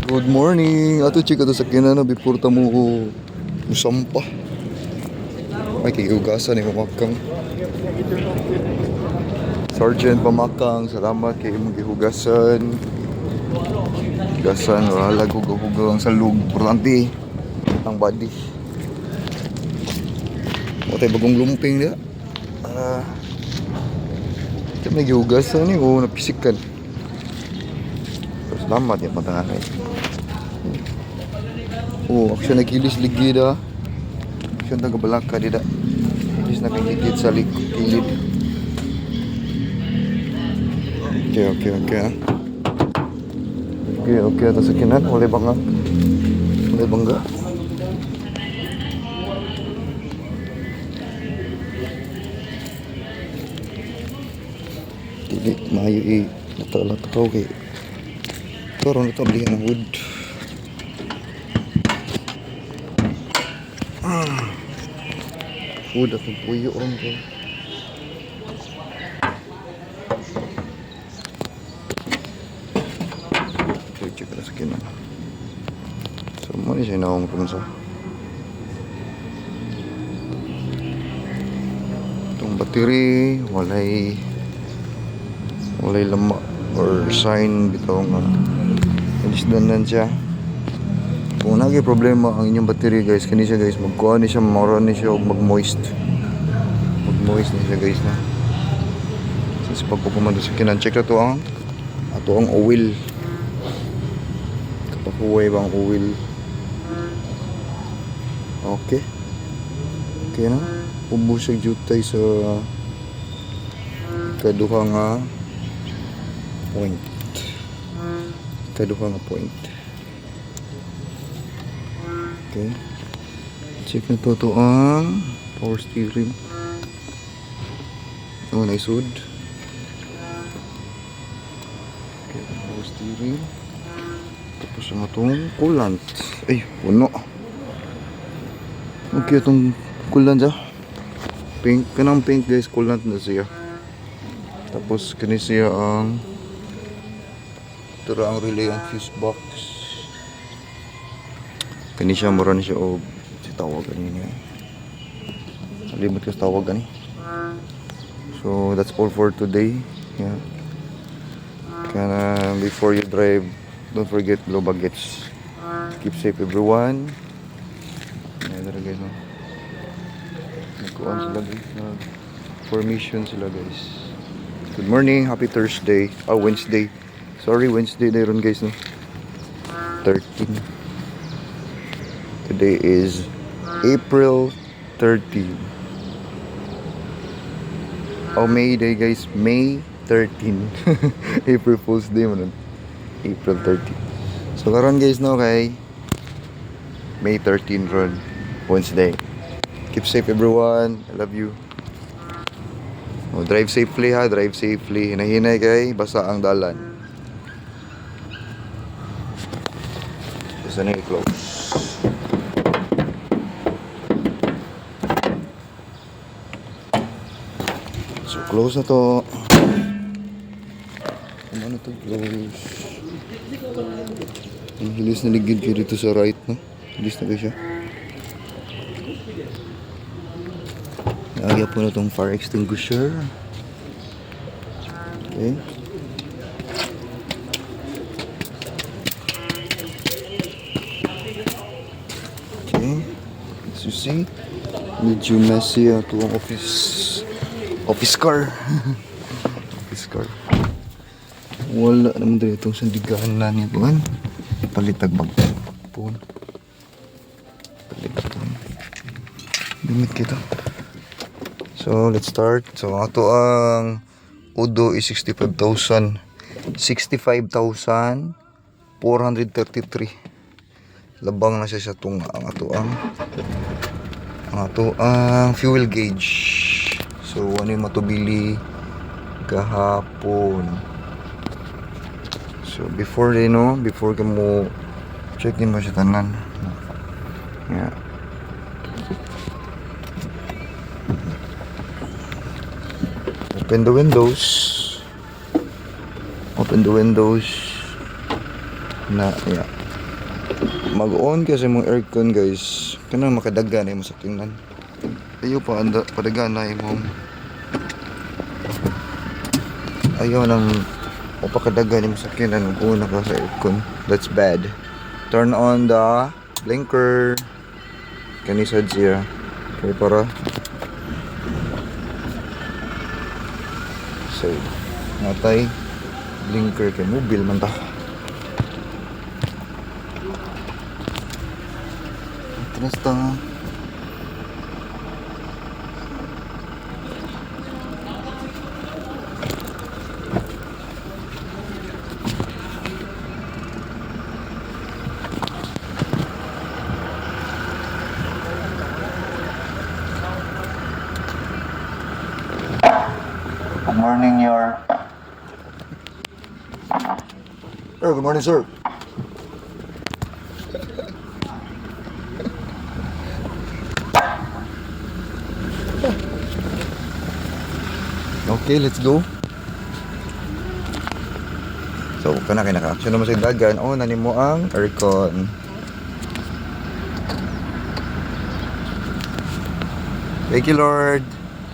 Good morning. Ato chika to sa kinana before ta mo usampah. Ay kayugasan ni mamakang. Sergeant Pamakang, salamat kay imong gihugasan. Hugasan wala hugaw-hugaw ang salug. Importante ang body. Mo tay bagong lumping dia. May gihugasan ni o napisikan. Salamat ya matangay. Aksyon na kilis ligid ah. Aksyon na kabalaka dida. Kilis na kay ligid sa kilid. Okay. Okay. Ito sa kinan. Wala bangga. Dili, maayo natakaw kay. Pero natablihan ng wood. Wood at ang puyo ron ko. Check na sa kinan. So, mali siya naong punsa. Itong battery, walay lama or sign bitaw nga ilisdanan siya. Kung nagay problema ang inyong battery guys, kani siya guys, magkuha ni siya, mauran ni siya o mag-moist ni siya guys na. Since pagpukumando sa kinan, check na to ang oil. Kapakuway bang oil. Okay na, ubos siya jutay sa kaduha nga point. Okay. Check na to ang power steering. Naisud. Okay, power steering. Tapos ang itong coolant. Ay, puno. Okay, itong coolant siya. Pink. Kanang pink guys, coolant na siya. Tapos kani siya ang tura ang relay ang fuse box. Kani siya mura ni siya o si tawag ganyan. Limit ko sa tawag gani. So that's all for today. Yeah. Before you drive, don't forget blow baggage. Keep safe everyone. There guys, no. Nagkuhan sila guys. Formation sila guys. Good morning, happy Thursday. Wednesday. Sorry, Wednesday na ron guys, no? 13. Today is April 13. May Day guys, May 13. April Fool's Day mo nun. April 13. So karon guys, no, kay May 13 ron, Wednesday. Keep safe everyone. I love you. Drive safely ha, drive safely. Hinahinay kay basa ang dalan. Basta na i-close. So close na to. Ano to? Close. Ang hilis na ligid kayo dito sa right, no? Hilis na kayo siya. Lagyan po na itong fire extinguisher. Okay. As you see, medyo messy ito ang office car. Office car. Wala naman din itong sandigaan na niya po. Palitag magpapon. Gamit kita. So let's start. So ato ang Udo is 65,433. Labang na siya sa tunga ang ato ang fuel gauge. So ano yung matubili kahapon. So before ka mo check din mo siya tanan. Yeah. Open the windows na, yeah. mag-on kasi mong aircon guys, kanang makadaga na yung masakyanan. Ayaw pa padaga na yung ayaw nang mapakadaga na yung masakyanan mag-una ka sa aircon. That's bad. Turn on the blinker. Kanisad siya. Okay, para say natay blinker kay mobile man ta. Basta good morning, your. Oh, good morning, sir. Okay, let's go. So, kana kay naka-action naman sa dagan. Oh, nani mo ang aircon. Thank you, Lord.